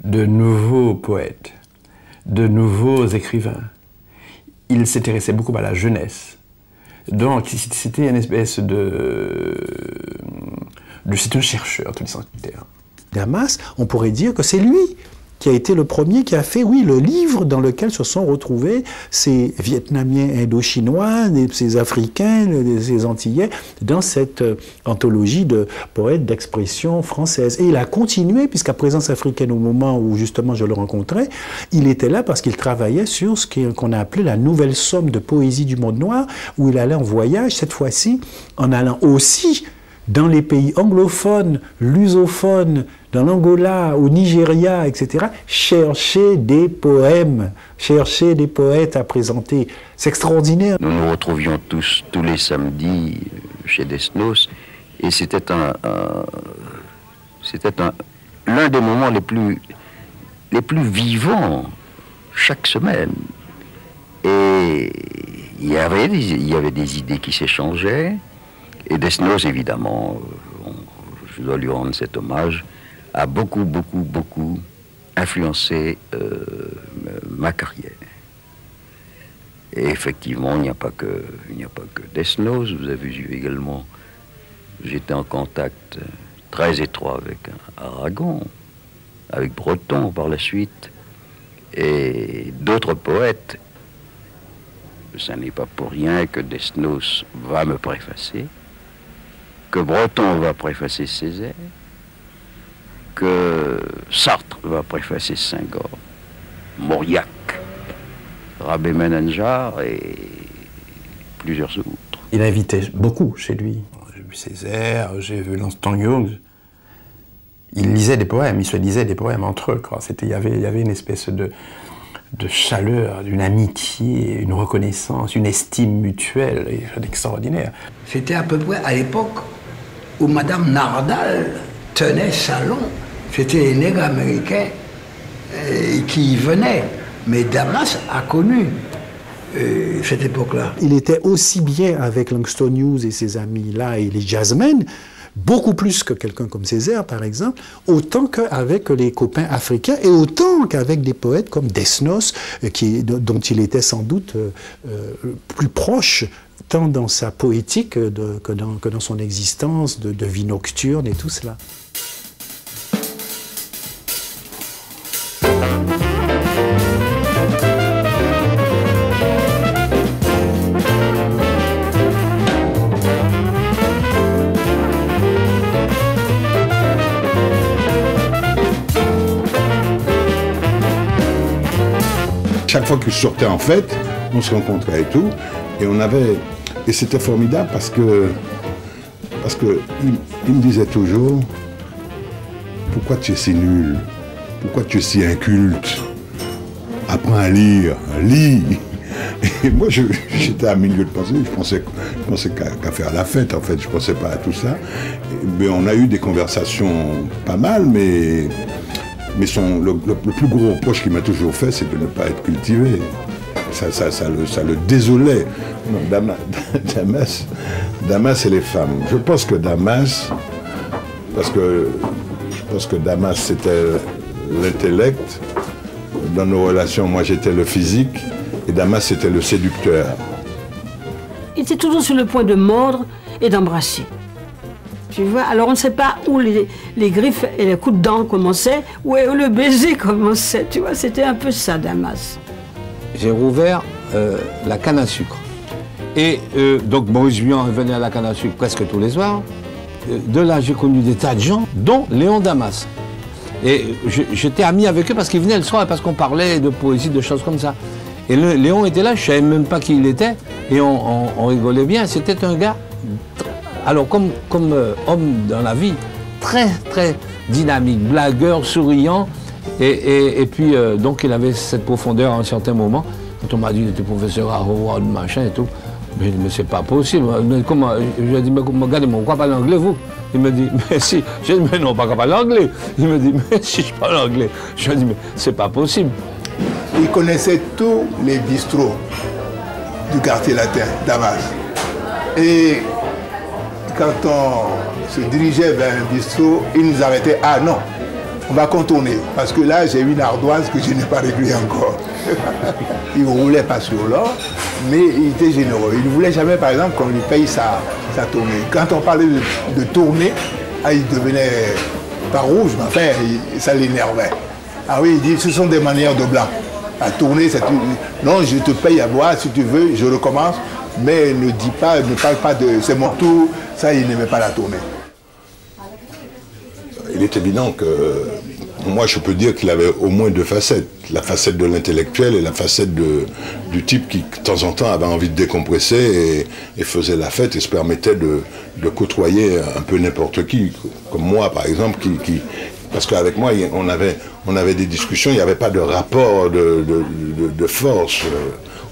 de nouveaux poètes, de nouveaux écrivains. Il s'intéressait beaucoup à la jeunesse. Donc, c'était une espèce c'est un chercheur, tout le sens du terme. Damas, on pourrait dire que c'est lui qui a été le premier qui a fait, oui, le livre dans lequel se sont retrouvés ces Vietnamiens indo-chinois, ces Africains, ces Antillais, dans cette anthologie de poètes d'expression française. Et il a continué, puisqu'à Présence africaine, au moment où justement je le rencontrais, il était là parce qu'il travaillait sur ce qu'on a appelé la nouvelle somme de poésie du monde noir, où il allait en voyage, cette fois-ci, en allant aussi dans les pays anglophones, lusophones, dans l'Angola, au Nigeria, etc., chercher des poèmes, chercher des poètes à présenter. C'est extraordinaire. Nous nous retrouvions tous les samedis chez Desnos, et c'était l'un des moments les plus vivants chaque semaine. Et il y avait des idées qui s'échangeaient, et Desnos, évidemment, je dois lui rendre cet hommage, a beaucoup influencé ma carrière. Et effectivement, il n'y a pas que Desnos. Vous avez vu également, j'étais en contact très étroit avec Aragon, avec Breton par la suite, et d'autres poètes. Ce n'est pas pour rien que Desnos va me préfacer, que Breton va préfacer Césaire, que Sartre va préfacer Senghor, Mauriac, Rabé Menenjar et plusieurs autres. Il invitait beaucoup chez lui. J'ai vu Césaire, j'ai vu Langston Hughes. Il lisait des poèmes, il se lisait des poèmes entre eux. Il y avait une espèce de chaleur, d'une amitié, une reconnaissance, une estime mutuelle extraordinaire. C'était à peu près à l'époque où Madame Nardal tenait salon. C'était les nègres américains qui y venaient. Mais Damas a connu cette époque-là. Il était aussi bien avec Langston Hughes et ses amis-là et les jazzmen, beaucoup plus que quelqu'un comme Césaire, par exemple, autant qu'avec les copains africains et autant qu'avec des poètes comme Desnos, dont il était sans doute plus proche, tant dans sa poétique que dans son existence de vie nocturne et tout cela. Chaque fois que je sortais en fête, on se rencontrait et tout, et c'était formidable parce que il me disait toujours, pourquoi tu es si nul, pourquoi tu es si inculte, apprends à lire, lis. Et moi j'étais à milieu de pensée, je pensais qu'à faire la fête en fait, je pensais pas à tout ça. Mais on a eu des conversations pas mal, mais le plus gros reproche qu'il m'a toujours fait, c'est de ne pas être cultivé. Ça le désolait. Non, Damas et les femmes. Je pense que Damas c'était l'intellect, dans nos relations, moi j'étais le physique et Damas c'était le séducteur. Il était toujours sur le point de mordre et d'embrasser. Tu vois, alors on ne sait pas où les griffes et les coups de dents commençaient, où le baiser commençait. Tu vois, c'était un peu ça, Damas. J'ai rouvert la canne à sucre. Et donc Maurice Vian venait à la canne à sucre presque tous les soirs. De là, j'ai connu des tas de gens, dont Léon Damas. Et j'étais ami avec eux parce qu'ils venaient le soir, parce qu'on parlait de poésie, de choses comme ça. Et Léon était là, je ne savais même pas qui il était, et on rigolait bien. C'était un gars, alors comme homme dans la vie, très très dynamique, blagueur, souriant. Et puis, donc, il avait cette profondeur à un certain moment. Quand on m'a dit qu'il était professeur à Howard, machin et tout, mais c'est pas possible. Comment, je lui ai dit, mais regardez, on ne croit pas l'anglais, vous? Il me dit, mais si. J'ai dit, mais non, pas parler l'anglais. Il me dit, mais si je parle anglais. Je lui ai dit, mais c'est pas possible. Il connaissait tous les bistrots du quartier latin, Damas. Et quand on se dirigeait vers un bistrot, il nous arrêtait. Ah non, on va contourner. Parce que là, j'ai une ardoise que je n'ai pas réglée encore. Il ne roulait pas sur l'or, mais il était généreux. Il ne voulait jamais, par exemple, qu'on lui paye sa tournée. Quand on parlait de tournée, il devenait pas rouge, mais enfin, ça l'énervait. Ah oui, il dit, ce sont des manières de blanc. La tournée, c'est non, je te paye à boire, si tu veux, je recommence, mais ne parle pas de c'est mon tour, ça, il n'aimait pas la tournée. Il est évident que moi je peux dire qu'il avait au moins deux facettes. La facette de l'intellectuel et la facette du type qui de temps en temps avait envie de décompresser et faisait la fête et se permettait de côtoyer un peu n'importe qui. Comme moi par exemple, parce qu'avec moi on avait des discussions, il n'y avait pas de rapport de force.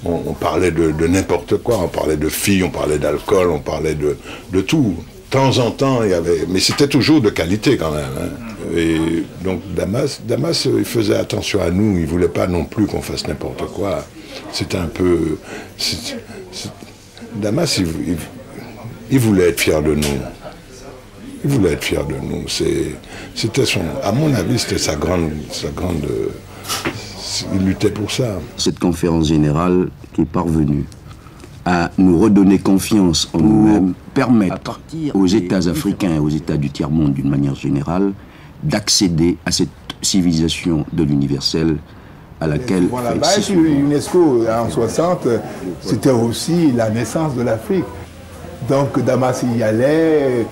On parlait de n'importe quoi, on parlait de filles, on parlait d'alcool, on parlait de tout. De temps en temps, il y avait... Mais c'était toujours de qualité quand même. Hein. Et donc Damas, il faisait attention à nous, il ne voulait pas non plus qu'on fasse n'importe quoi. C'était un peu... Damas, il voulait être fier de nous. Il voulait être fier de nous. C'était à mon avis, c'était sa grande... Il luttait pour ça. Cette conférence générale qui est parvenue à nous redonner confiance en nous-mêmes, permettre aux États africains et aux États du tiers-monde d'une manière générale d'accéder à cette civilisation de l'universel à laquelle... Voilà, sur l'UNESCO en 60, c'était aussi la naissance de l'Afrique. Donc Damas y allait,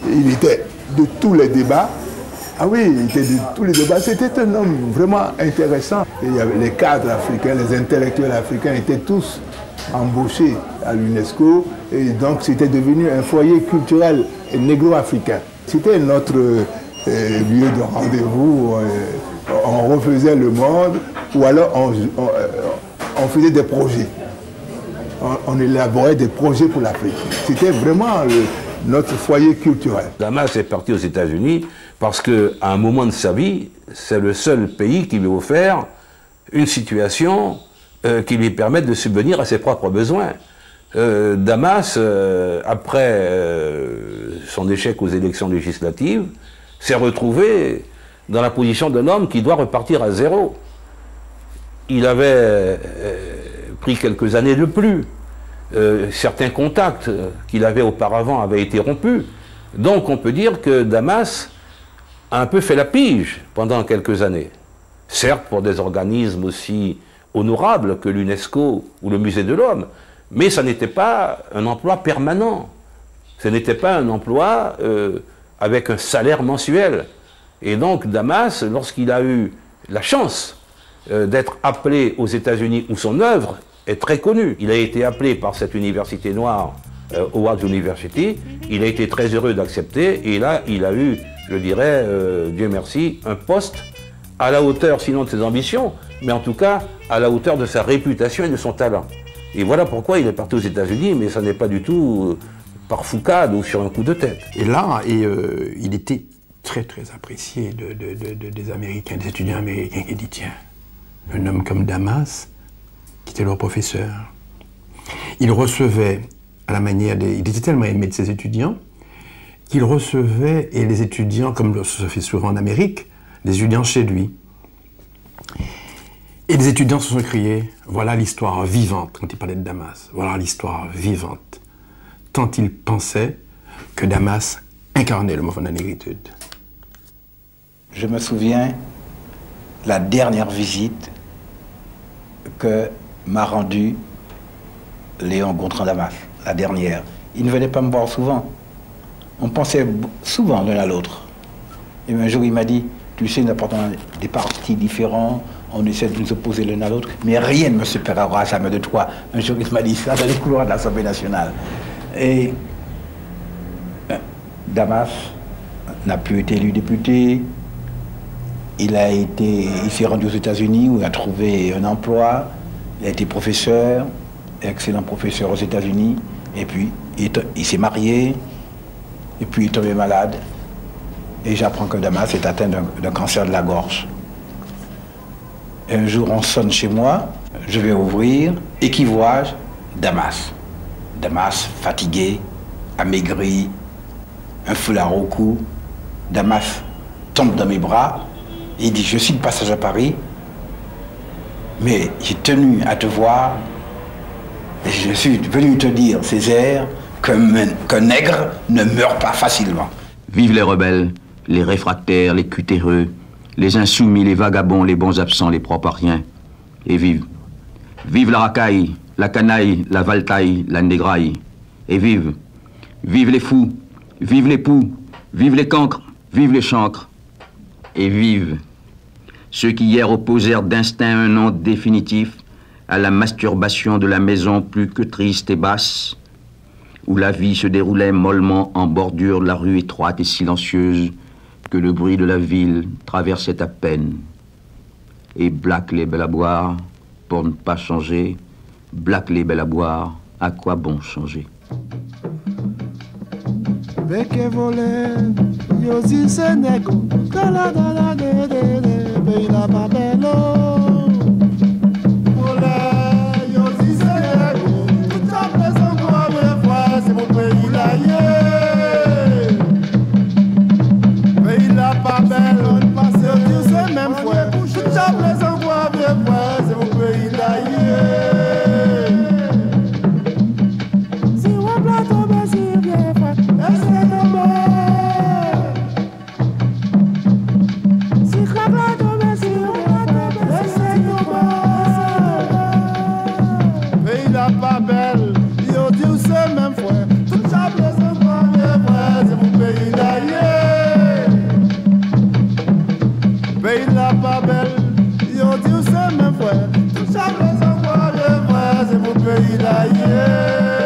il était de tous les débats. Ah oui, il était de tous les débats. C'était un homme vraiment intéressant. Et il y avait les cadres africains, les intellectuels africains étaient tous embauchés à l'UNESCO. Et donc c'était devenu un foyer culturel négro-africain. C'était notre lieu de rendez-vous. On refaisait le monde ou alors on faisait des projets. On élaborait des projets pour l'Afrique. C'était vraiment notre foyer culturel. Damas est parti aux États-Unis parce qu'à un moment de sa vie, c'est le seul pays qui lui a offert une situation qui lui permette de subvenir à ses propres besoins. Damas, après son échec aux élections législatives, s'est retrouvé dans la position d'un homme qui doit repartir à zéro. Il avait pris quelques années de plus. Certains contacts qu'il avait auparavant avaient été rompus. Donc on peut dire que Damas a un peu fait la pige pendant quelques années. Certes pour des organismes aussi honorables que l'UNESCO ou le Musée de l'Homme, mais ça n'était pas un emploi permanent. Ce n'était pas un emploi avec un salaire mensuel. Et donc Damas, lorsqu'il a eu la chance d'être appelé aux États-Unis où son œuvre est très connue, il a été appelé par cette université noire, Howard University, il a été très heureux d'accepter et là il a eu, je dirais, Dieu merci, un poste à la hauteur sinon de ses ambitions, mais en tout cas à la hauteur de sa réputation et de son talent. Et voilà pourquoi il est parti aux États-Unis, mais ça n'est pas du tout par foucade ou sur un coup de tête. Et là, il était très très apprécié des Américains, des étudiants américains qui disent tiens, un homme comme Damas, qui était leur professeur. Il recevait, à la manière il était tellement aimé de ses étudiants, qu'il recevait, et les étudiants, comme ça se fait souvent en Amérique, les étudiants chez lui. Et les étudiants se sont criés, voilà l'histoire vivante, quand il parlait de Damas, voilà l'histoire vivante. Tant ils pensaient que Damas incarnait le mouvement de la négritude. Je me souviens la dernière visite que m'a rendue Léon Gontran Damas, la dernière. Il ne venait pas me voir souvent. On pensait souvent l'un à l'autre. Et un jour, il m'a dit, tu sais, nous apportons des partis différents, on essaie de nous opposer l'un à l'autre, mais rien ne me séparera jamais de toi. Un jour, il m'a dit ça dans les couloirs de l'Assemblée nationale. Et Damas n'a plus été élu député. Il s'est rendu aux États-Unis où il a trouvé un emploi. Il a été professeur, excellent professeur aux États-Unis. Et puis, il s'est marié. Et puis, il est tombé malade. Et j'apprends que Damas est atteint d'un cancer de la gorge. Et un jour, on sonne chez moi. Je vais ouvrir. Et qui vois-je? Damas. Damas fatigué, amaigri, un foulard au cou. Damas tombe dans mes bras. Et il dit, je suis de passage à Paris, mais j'ai tenu à te voir, et je suis venu te dire, Césaire, qu'un nègre ne meurt pas facilement. Vive les rebelles, les réfractaires, les cutéreux, les insoumis, les vagabonds, les bons absents, les propres à rien. Et vive. Vive la racaille, la canaille, la valtaille, la négraille. Et vive. Vive les fous, vive les poux, vive les cancres, vive les chancres. Et vive ceux qui hier opposèrent d'instinct un nom définitif à la masturbation de la maison plus que triste et basse, où la vie se déroulait mollement en bordure de la rue étroite et silencieuse que le bruit de la ville traversait à peine. Et black les belles à boire, pour ne pas changer, black les belles à boire, à quoi bon changer? Beke vole, yo si se nego, dala dala de de, be la babelo. Vole, yo si se nego, tout à présent quoi me voir, c'est mon pays là yé. Be la babelo, on passe sur ce même fois, tout à présent quoi me voir, c'est mon pays là yé. Si on plateau basir bien fait. Yeah.